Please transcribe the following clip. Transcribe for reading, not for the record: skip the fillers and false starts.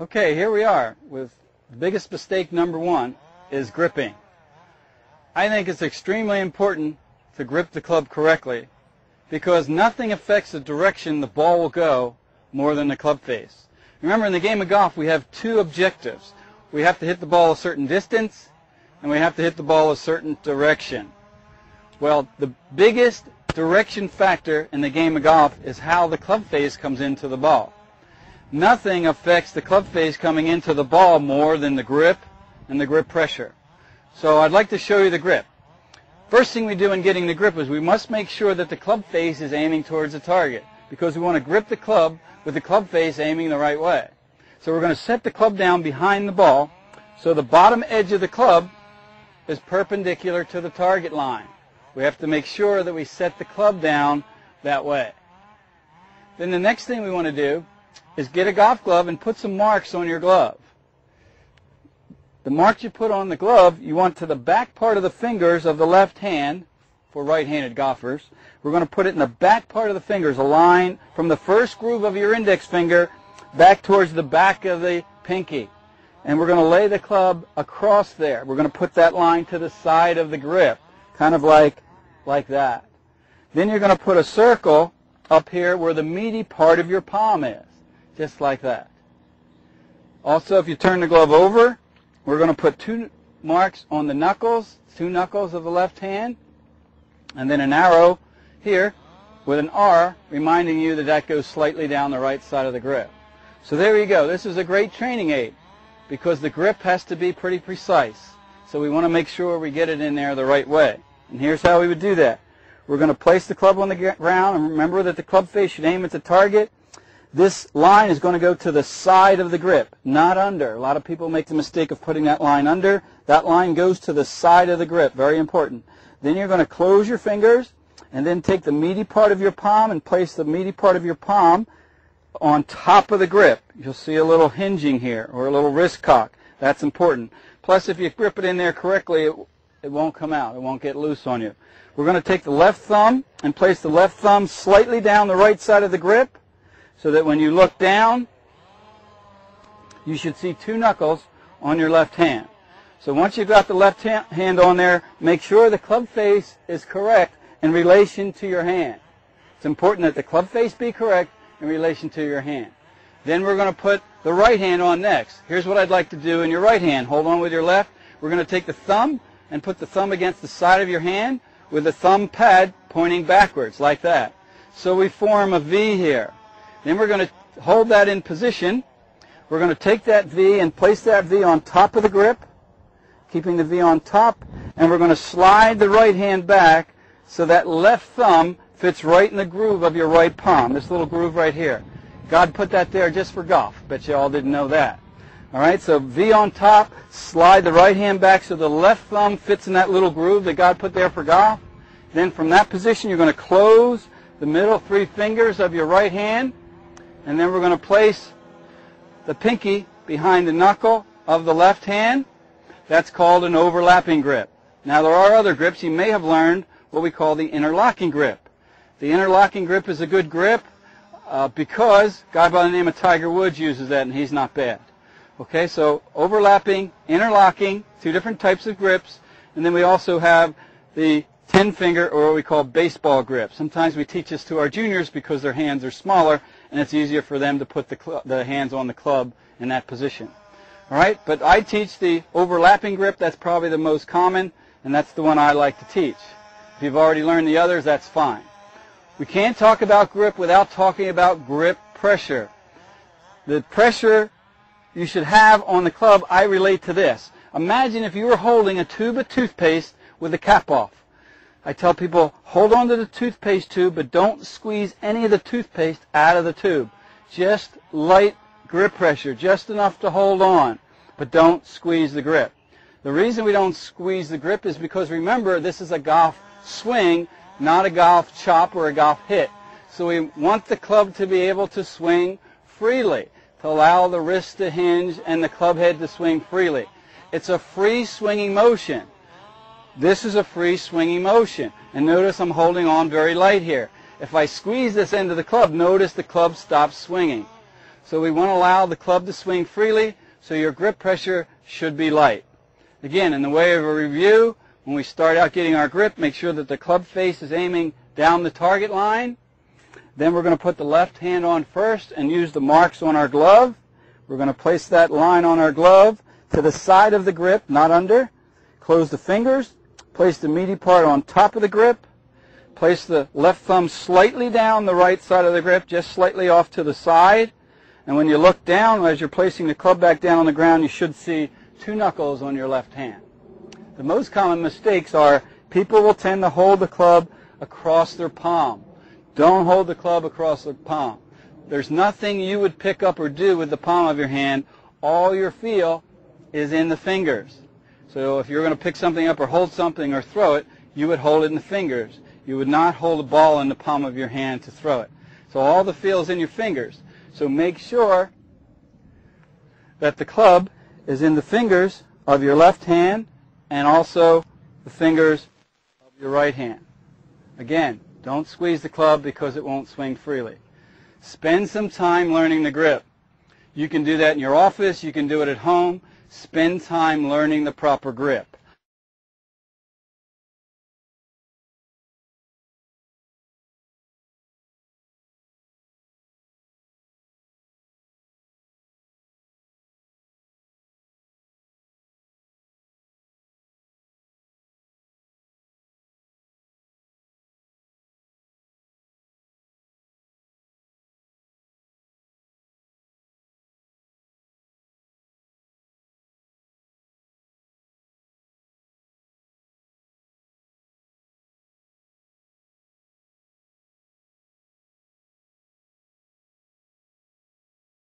Okay, here we are with the biggest mistake number one is gripping. I think it's extremely important to grip the club correctly because nothing affects the direction the ball will go more than the club face. Remember, in the game of golf, we have two objectives. We have to hit the ball a certain distance and we have to hit the ball a certain direction. Well, the biggest direction factor in the game of golf is how the club face comes into the ball. Nothing affects the club face coming into the ball more than the grip and the grip pressure. So I'd like to show you the grip. First thing we do in getting the grip is we must make sure that the club face is aiming towards the target because we want to grip the club with the club face aiming the right way. So we're going to set the club down behind the ball so the bottom edge of the club is perpendicular to the target line. We have to make sure that we set the club down that way. Then the next thing we want to do is get a golf glove and put some marks on your glove. The marks you put on the glove, you want to the back part of the fingers of the left hand for right-handed golfers. We're going to put it in the back part of the fingers, a line from the first groove of your index finger back towards the back of the pinky. And we're going to lay the club across there. We're going to put that line to the side of the grip, kind of like that. Then you're going to put a circle up here where the meaty part of your palm is. Just like that. Also, if you turn the glove over, we're going to put two marks on the knuckles, two knuckles of the left hand, and then an arrow here with an R reminding you that that goes slightly down the right side of the grip. So there you go. This is a great training aid because the grip has to be pretty precise. So we want to make sure we get it in there the right way. And here's how we would do that. We're going to place the club on the ground, and remember that the club face should aim at the target. This line is going to go to the side of the grip, not under. A lot of people make the mistake of putting that line under. That line goes to the side of the grip, very important. Then you're going to close your fingers and then take the meaty part of your palm and place the meaty part of your palm on top of the grip. You'll see a little hinging here or a little wrist cock. That's important. Plus, if you grip it in there correctly, it won't come out. It won't get loose on you. We're going to take the left thumb and place the left thumb slightly down the right side of the grip, so that when you look down, you should see two knuckles on your left hand. So once you've got the left hand on there, make sure the club face is correct in relation to your hand. It's important that the club face be correct in relation to your hand. Then we're going to put the right hand on next. Here's what I'd like to do in your right hand. Hold on with your left. We're going to take the thumb and put the thumb against the side of your hand with the thumb pad pointing backwards like that. So we form a V here. Then we're going to hold that in position. We're going to take that V and place that V on top of the grip, keeping the V on top, and we're going to slide the right hand back so that left thumb fits right in the groove of your right palm, this little groove right here. God put that there just for golf. Bet you all didn't know that. All right, so V on top, slide the right hand back so the left thumb fits in that little groove that God put there for golf. Then from that position, you're going to close the middle three fingers of your right hand, and then we're going to place the pinky behind the knuckle of the left hand. That's called an overlapping grip. Now there are other grips. You may have learned what we call the interlocking grip. The interlocking grip is a good grip because a guy by the name of Tiger Woods uses that, and he's not bad. Okay, so overlapping, interlocking, two different types of grips, and then we also have the 10-finger, or what we call baseball grip. Sometimes we teach this to our juniors because their hands are smaller, and it's easier for them to put the hands on the club in that position. All right, but I teach the overlapping grip. That's probably the most common, and that's the one I like to teach. If you've already learned the others, that's fine. We can't talk about grip without talking about grip pressure. The pressure you should have on the club, I relate to this. Imagine if you were holding a tube of toothpaste with the cap off. I tell people, hold on to the toothpaste tube, but don't squeeze any of the toothpaste out of the tube. Just light grip pressure, just enough to hold on, but don't squeeze the grip. The reason we don't squeeze the grip is because, remember, this is a golf swing, not a golf chop or a golf hit. So we want the club to be able to swing freely, to allow the wrist to hinge and the club head to swing freely. It's a free swinging motion. This is a free swinging motion. And notice I'm holding on very light here. If I squeeze this end of the club, notice the club stops swinging. So we want to allow the club to swing freely, so your grip pressure should be light. Again, in the way of a review, when we start out getting our grip, make sure that the club face is aiming down the target line. Then we're going to put the left hand on first and use the marks on our glove. We're going to place that line on our glove to the side of the grip, not under. Close the fingers. Place the meaty part on top of the grip. Place the left thumb slightly down the right side of the grip, just slightly off to the side. And when you look down, as you're placing the club back down on the ground, you should see 2 knuckles on your left hand. The most common mistakes are people will tend to hold the club across their palm. Don't hold the club across the palm. There's nothing you would pick up or do with the palm of your hand. All your feel is in the fingers. So if you're going to pick something up or hold something or throw it, you would hold it in the fingers. You would not hold a ball in the palm of your hand to throw it. So all the feel is in your fingers. So make sure that the club is in the fingers of your left hand and also the fingers of your right hand. Again, don't squeeze the club because it won't swing freely. Spend some time learning the grip. You can do that in your office. You can do it at home. Spend time learning the proper grip.